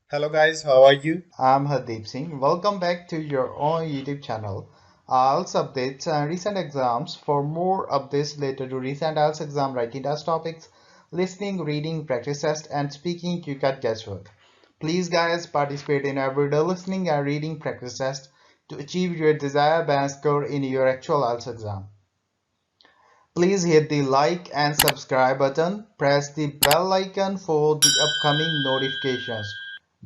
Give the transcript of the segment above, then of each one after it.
Hello guys, how are you? I'm Hardeep Singh. Welcome back to your own YouTube channel. IELTS updates and recent exams. For more updates related to recent IELTS exam writing test topics, listening, reading, practice test, and speaking QCAT guesswork. Please guys participate in everyday listening and reading practice test to achieve your desired band score in your actual IELTS exam. Please hit the like and subscribe button. Press the bell icon for the upcoming notifications.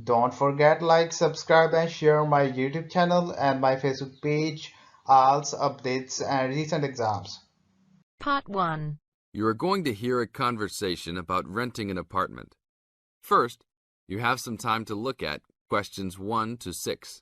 Don't forget like, subscribe and share my YouTube channel and my Facebook page, IELTS updates and recent exams. Part 1. You are going to hear a conversation about renting an apartment. First, you have some time to look at questions 1 to 6.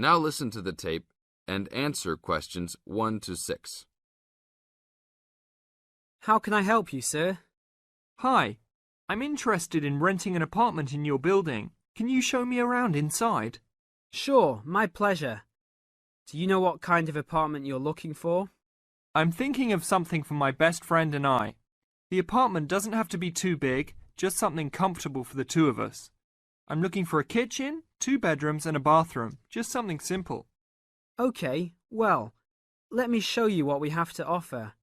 Now listen to the tape and answer questions 1 to 6. How can I help you, sir? Hi, I'm interested in renting an apartment in your building. Can you show me around inside? Sure, my pleasure. Do you know what kind of apartment you're looking for? I'm thinking of something for my best friend and I. The apartment doesn't have to be too big, just something comfortable for the two of us. I'm looking for a kitchen, 2 bedrooms and a bathroom, just something simple. Okay, well, let me show you what we have to offer.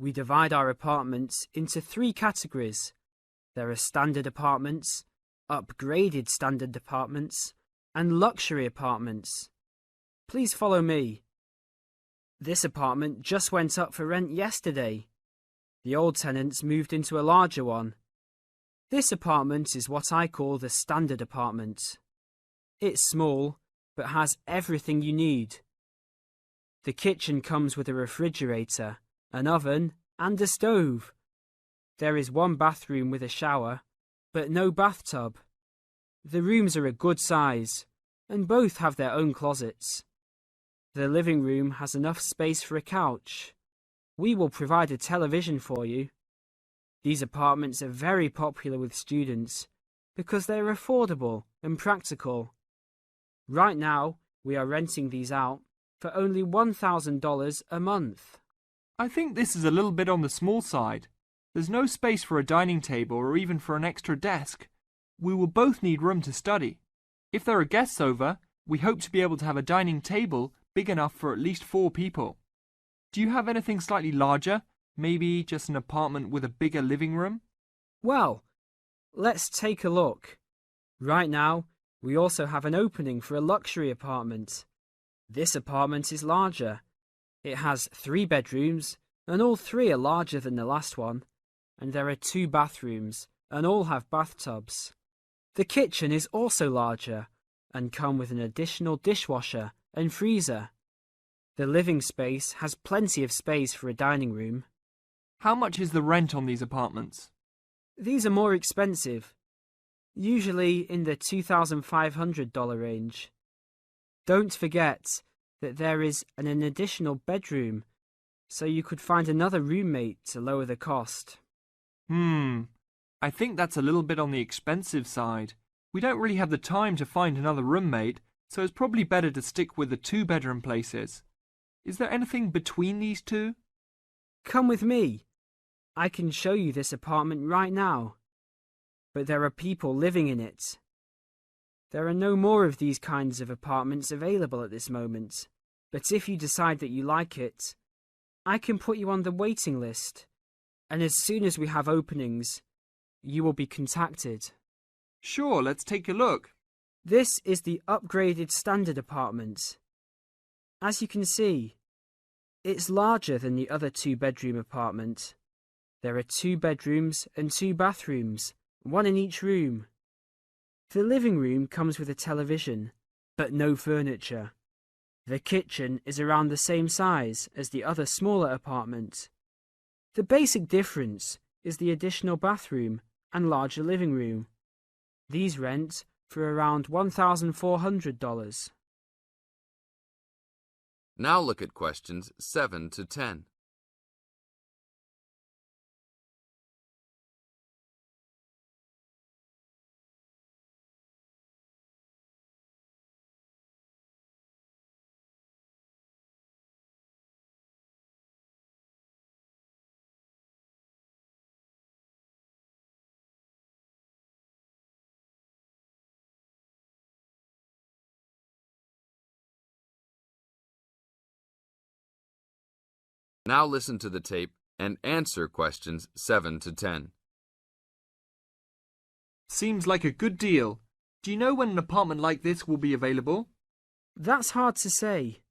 We divide our apartments into 3 categories. There are standard apartments, upgraded standard apartments, and luxury apartments. Please follow me. This apartment just went up for rent yesterday. The old tenants moved into a larger one. This apartment is what I call the standard apartment. It's small, but has everything you need. The kitchen comes with a refrigerator, an oven, and a stove. There is 1 bathroom with a shower, but no bathtub. The rooms are a good size, and both have their own closets. The living room has enough space for a couch. We will provide a television for you. These apartments are very popular with students because they're affordable and practical. Right now, we are renting these out for only $1,000 a month. I think this is a little bit on the small side. There's no space for a dining table or even for an extra desk. We will both need room to study. If there are guests over, we hope to be able to have a dining table big enough for at least 4 people. Do you have anything slightly larger? Maybe just an apartment with a bigger living room? Well, let's take a look. Right now, we also have an opening for a luxury apartment. This apartment is larger. It has 3 bedrooms, and all 3 are larger than the last one, and there are 2 bathrooms, and all have bathtubs. The kitchen is also larger, and come with an additional dishwasher and freezer. The living space has plenty of space for a dining room. How much is the rent on these apartments? These are more expensive, usually in the $2,500 range. Don't forget that there is an additional bedroom, so you could find another roommate to lower the cost. I think that's a little bit on the expensive side. We don't really have the time to find another roommate, so it's probably better to stick with the 2-bedroom places. Is there anything between these 2? Come with me. I can show you this apartment right now. But there are people living in it. There are no more of these kinds of apartments available at this moment. But if you decide that you like it, I can put you on the waiting list. And as soon as we have openings, you will be contacted. Sure, let's take a look. This is the upgraded standard apartment. As you can see, it's larger than the other 2-bedroom apartment. There are 2 bedrooms and 2 bathrooms, 1 in each room. The living room comes with a television, but no furniture. The kitchen is around the same size as the other smaller apartment. The basic difference is the additional bathroom and larger living room. These rent for around $1,400. Now look at questions 7 to 10. Now listen to the tape and answer questions 7 to 10. Seems like a good deal. Do you know when an apartment like this will be available? That's hard to say.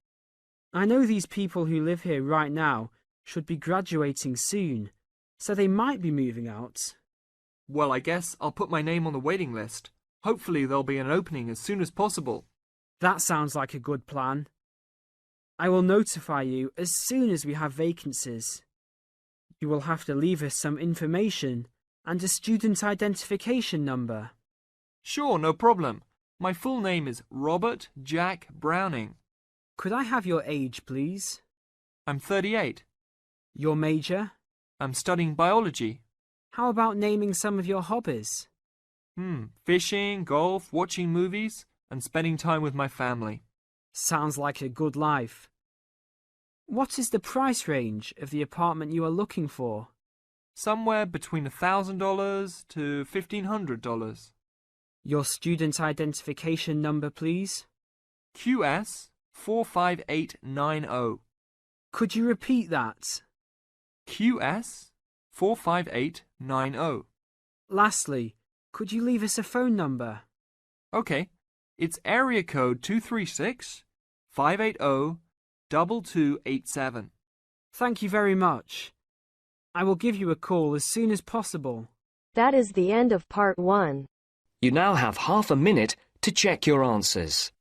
I know these people who live here right now should be graduating soon, so they might be moving out. Well, I guess I'll put my name on the waiting list. Hopefully there'll be an opening as soon as possible. That sounds like a good plan. I will notify you as soon as we have vacancies. You will have to leave us some information and a student identification number. Sure, no problem. My full name is Robert Jack Browning. Could I have your age, please? I'm 38. Your major? I'm studying biology. How about naming some of your hobbies? Fishing, golf, watching movies, and spending time with my family. Sounds like a good life. What is the price range of the apartment you are looking for? Somewhere between $1,000 to $1,500. Your student identification number, please? QS 45890. Could you repeat that? QS 45890. Lastly, could you leave us a phone number? Okay, it's area code 236-580-2287. Thank you very much. I will give you a call as soon as possible. That is the end of part 1. You now have half a minute to check your answers.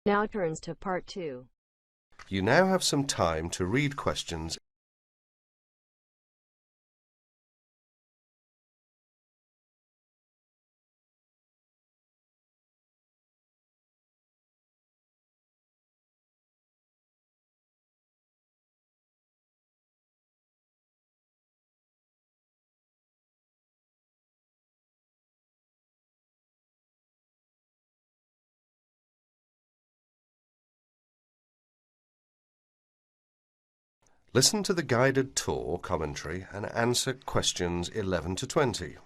Now turns to part 2. You now have some time to read questions . Listen to the guided tour commentary and answer questions 11 to 20.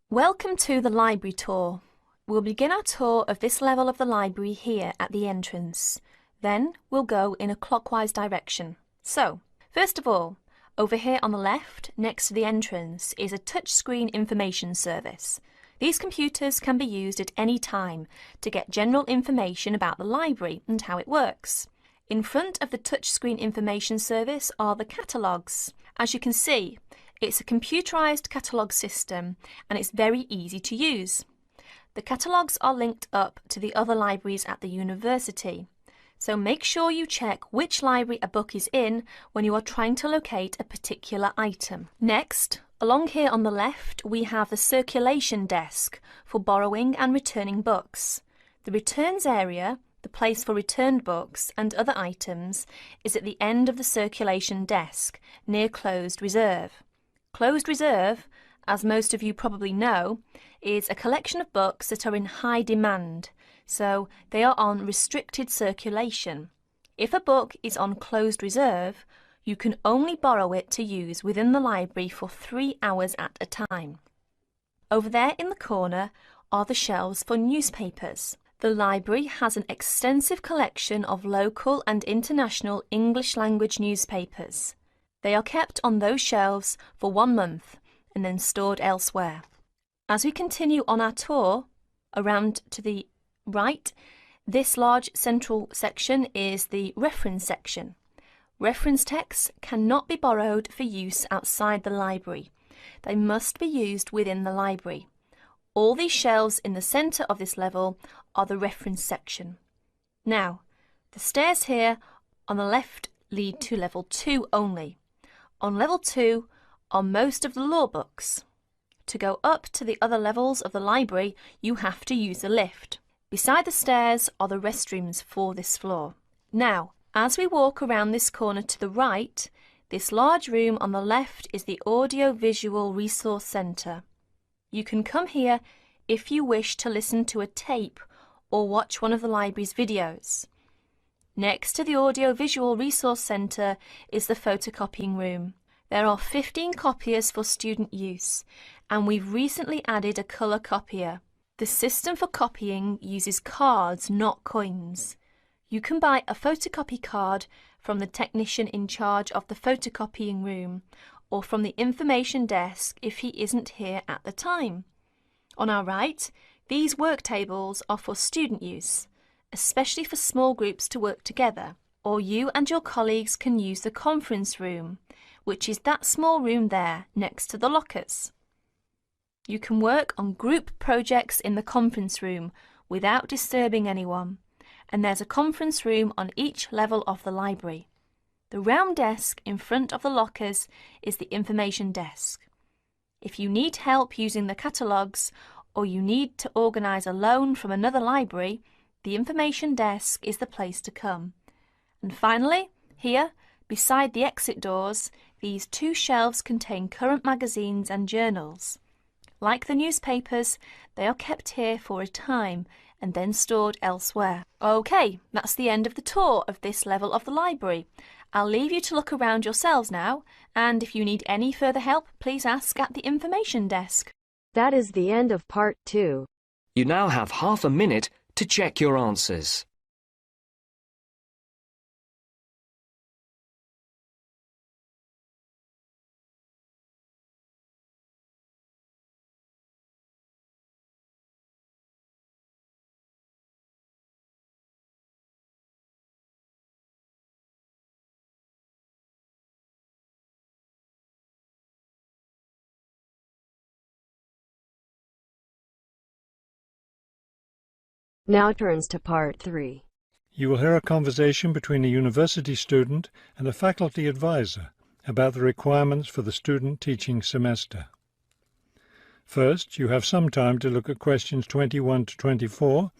Welcome to the library tour. We'll begin our tour of this level of the library here at the entrance. Then we'll go in a clockwise direction. So, first of all, over here on the left, next to the entrance, is a touchscreen information service. These computers can be used at any time to get general information about the library and how it works. In front of the touchscreen information service are the catalogues. As you can see, it's a computerized catalogue system and it's very easy to use. The catalogues are linked up to the other libraries at the university, so make sure you check which library a book is in when you are trying to locate a particular item. Next, along here on the left, we have the circulation desk for borrowing and returning books. The returns area, the place for returned books and other items, is at the end of the circulation desk, near Closed Reserve. Closed Reserve, as most of you probably know, is a collection of books that are in high demand, so they are on restricted circulation. If a book is on Closed Reserve, you can only borrow it to use within the library for 3 hours at a time. Over there in the corner are the shelves for newspapers. The library has an extensive collection of local and international English language newspapers. They are kept on those shelves for 1 month and then stored elsewhere. As we continue on our tour around to the Right, this large central section is the reference section. Reference texts cannot be borrowed for use outside the library. They must be used within the library. All these shelves in the centre of this level are the reference section. Now, the stairs here on the left lead to level 2 only. On level 2 are most of the law books. To go up to the other levels of the library, you have to use a lift. Beside the stairs are the restrooms for this floor. Now, as we walk around this corner to the right, this large room on the left is the Audio-Visual Resource Centre. You can come here if you wish to listen to a tape or watch one of the library's videos. Next to the Audio-Visual Resource Centre is the photocopying room. There are 15 copiers for student use, and we've recently added a colour copier. The system for copying uses cards, not coins. You can buy a photocopy card from the technician in charge of the photocopying room, or from the information desk if he isn't here at the time. On our right, these work tables are for student use, especially for small groups to work together, or you and your colleagues can use the conference room, which is that small room there next to the lockers. You can work on group projects in the conference room without disturbing anyone, and there's a conference room on each level of the library. The round desk in front of the lockers is the information desk. If you need help using the catalogues, or you need to organise a loan from another library, the information desk is the place to come. And finally, here, beside the exit doors, these 2 shelves contain current magazines and journals. Like the newspapers, they are kept here for a time and then stored elsewhere. OK, that's the end of the tour of this level of the library. I'll leave you to look around yourselves now, and if you need any further help, please ask at the information desk. That is the end of part 2. You now have half a minute to check your answers. Now turns to part 3. You will hear a conversation between a university student and a faculty advisor about the requirements for the student teaching semester. First, you have some time to look at questions 21 to 24.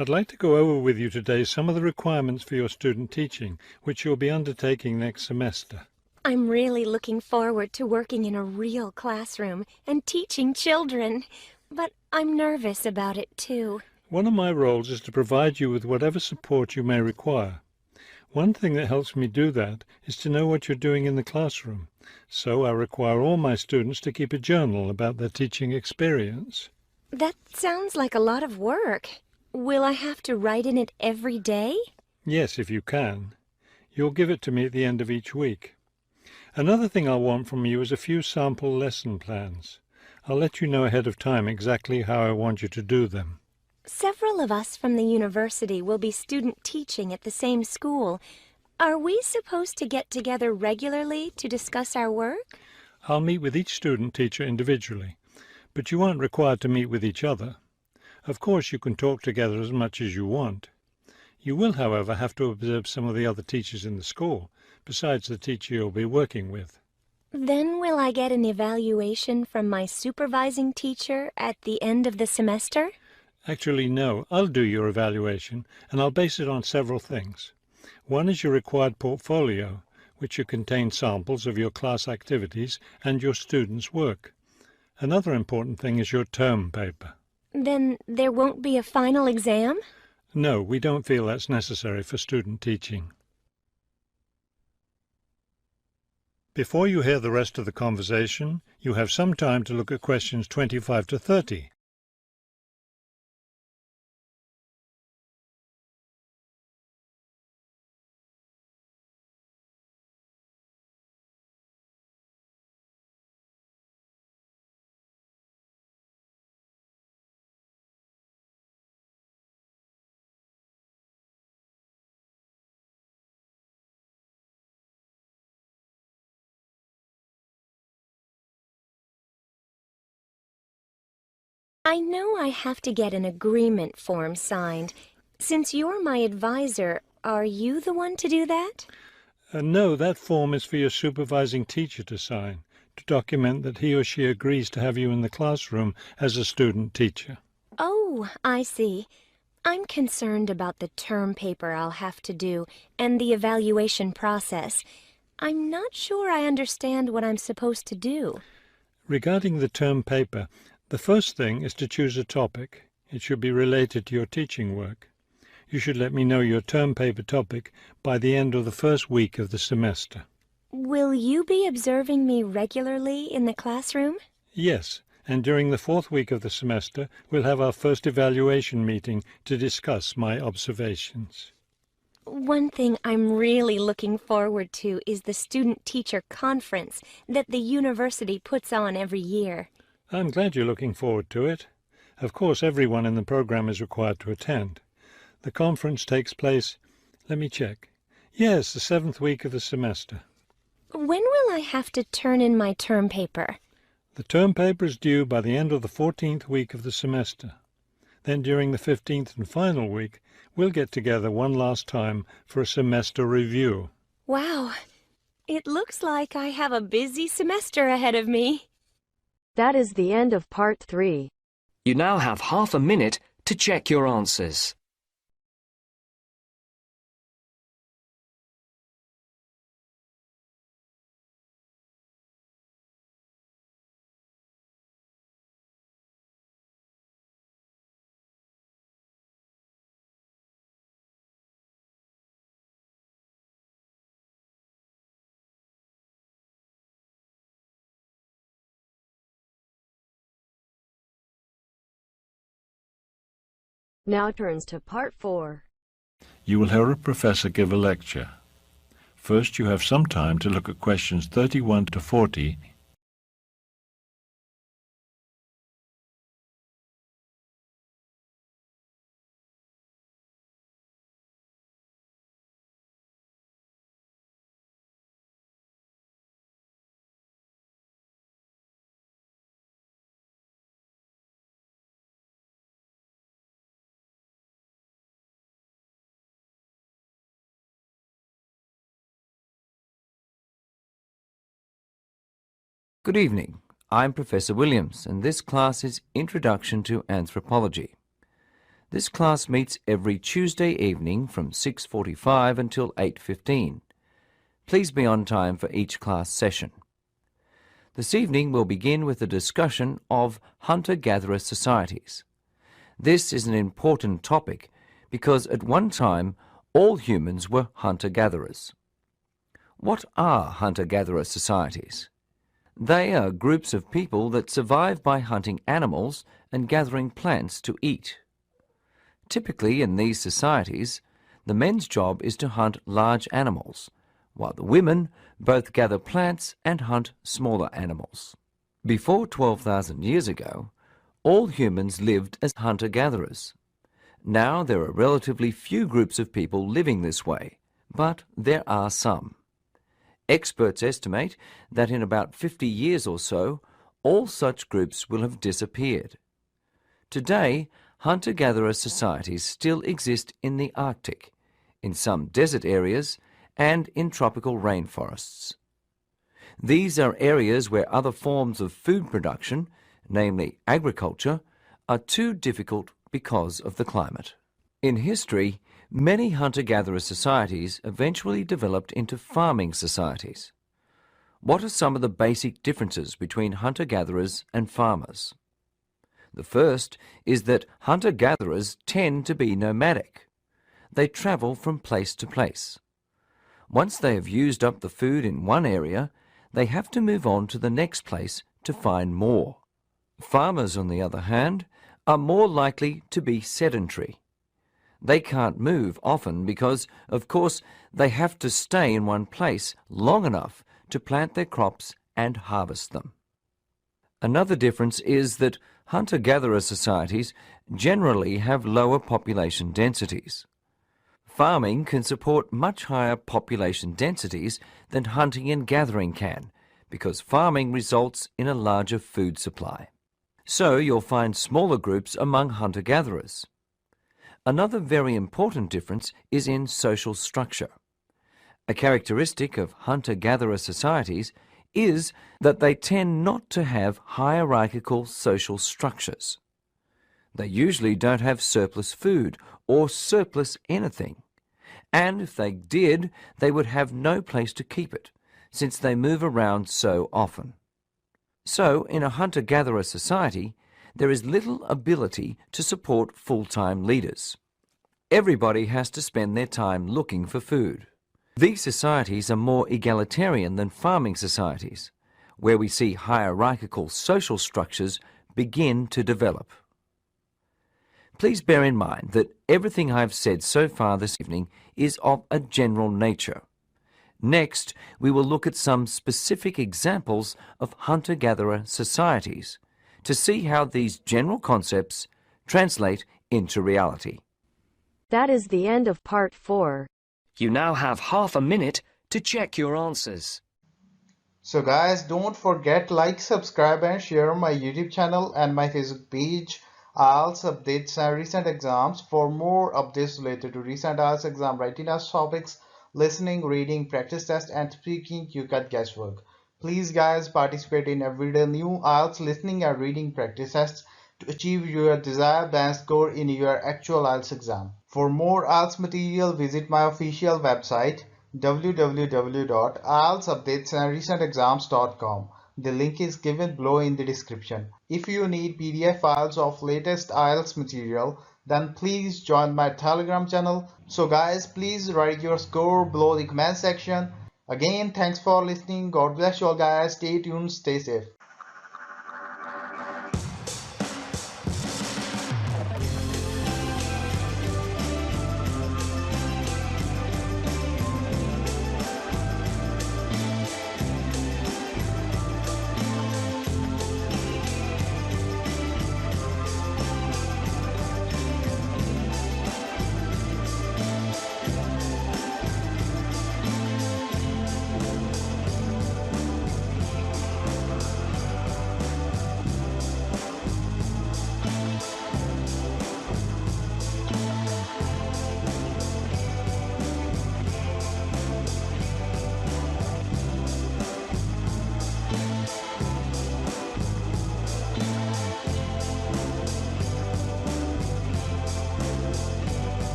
I'd like to go over with you today some of the requirements for your student teaching, which you'll be undertaking next semester. I'm really looking forward to working in a real classroom and teaching children, but I'm nervous about it too. One of my roles is to provide you with whatever support you may require. One thing that helps me do that is to know what you're doing in the classroom, so I require all my students to keep a journal about their teaching experience. That sounds like a lot of work. Will I have to write in it every day? Yes, if you can. You'll give it to me at the end of each week. Another thing I'll want from you is a few sample lesson plans. I'll let you know ahead of time exactly how I want you to do them. Several of us from the university will be student teaching at the same school. Are we supposed to get together regularly to discuss our work? I'll meet with each student teacher individually, but you aren't required to meet with each other. Of course, you can talk together as much as you want. You will, however, have to observe some of the other teachers in the school, besides the teacher you'll be working with. Then will I get an evaluation from my supervising teacher at the end of the semester? Actually, no. I'll do your evaluation, and I'll base it on several things. One is your required portfolio, which should contain samples of your class activities and your students' work. Another important thing is your term paper. Then there won't be a final exam? No, we don't feel that's necessary for student teaching. Before you hear the rest of the conversation, you have some time to look at questions 25 to 30. I know I have to get an agreement form signed. Since you're my advisor, are you the one to do that? No, that form is for your supervising teacher to sign, to document that he or she agrees to have you in the classroom as a student teacher. Oh, I see. I'm concerned about the term paper I'll have to do and the evaluation process. I'm not sure I understand what I'm supposed to do. Regarding the term paper, the first thing is to choose a topic. It should be related to your teaching work. You should let me know your term paper topic by the end of the first week of the semester. Will you be observing me regularly in the classroom? Yes, and during the fourth week of the semester, we'll have our first evaluation meeting to discuss my observations. One thing I'm really looking forward to is the student-teacher conference that the university puts on every year. I'm glad you're looking forward to it. Of course, everyone in the program is required to attend. The conference takes place, let me check. Yes, the seventh week of the semester. When will I have to turn in my term paper? The term paper is due by the end of the 14th week of the semester. Then during the 15th and final week, we'll get together one last time for a semester review. Wow, it looks like I have a busy semester ahead of me. That is the end of part 3. You now have half a minute to check your answers. Now turns to part 4. You will hear a professor give a lecture. First, you have some time to look at questions 31 to 40. Good evening. I'm Professor Williams, and this class is Introduction to Anthropology. This class meets every Tuesday evening from 6:45 until 8:15. Please be on time for each class session. This evening we'll begin with a discussion of hunter-gatherer societies. This is an important topic because at one time all humans were hunter-gatherers. What are hunter-gatherer societies? They are groups of people that survive by hunting animals and gathering plants to eat. Typically in these societies, the men's job is to hunt large animals, while the women both gather plants and hunt smaller animals. Before 12,000 years ago, all humans lived as hunter-gatherers. Now there are relatively few groups of people living this way, but there are some. Experts estimate that in about 50 years or so, all such groups will have disappeared. Today, hunter-gatherer societies still exist in the Arctic, in some desert areas, and in tropical rainforests. These are areas where other forms of food production, namely agriculture, are too difficult because of the climate. In history, many hunter-gatherer societies eventually developed into farming societies. What are some of the basic differences between hunter-gatherers and farmers? The first is that hunter-gatherers tend to be nomadic. They travel from place to place. Once they have used up the food in one area, they have to move on to the next place to find more. Farmers, on the other hand, are more likely to be sedentary. They can't move often because, of course, they have to stay in one place long enough to plant their crops and harvest them. Another difference is that hunter-gatherer societies generally have lower population densities. Farming can support much higher population densities than hunting and gathering can, because farming results in a larger food supply. So you'll find smaller groups among hunter-gatherers. Another very important difference is in social structure. A characteristic of hunter-gatherer societies is that they tend not to have hierarchical social structures. They usually don't have surplus food or surplus anything, and if they did, they would have no place to keep it, since they move around so often. So, in a hunter-gatherer society, there is little ability to support full-time leaders. Everybody has to spend their time looking for food. These societies are more egalitarian than farming societies, where we see hierarchical social structures begin to develop. Please bear in mind that everything I've said so far this evening is of a general nature. Next, we will look at some specific examples of hunter-gatherer societies to see how these general concepts translate into reality. That is the end of part 4. You now have half a minute to check your answers. So guys, don't forget like, subscribe and share my YouTube channel and my Facebook page. IELTS updates and recent exams. For more updates related to recent IELTS exam writing test topics, listening, reading, practice test and speaking, you got guesswork. Please guys, participate in everyday new IELTS listening and reading practice tests to achieve your desired band score in your actual IELTS exam. For more IELTS material, visit my official website www.ieltsupdatesandrecentexams.com. The link is given below in the description. If you need PDF files of latest IELTS material, then please join my Telegram channel. So guys, please write your score below the comment section. Again, thanks for listening. God bless you all guys. Stay tuned, stay safe.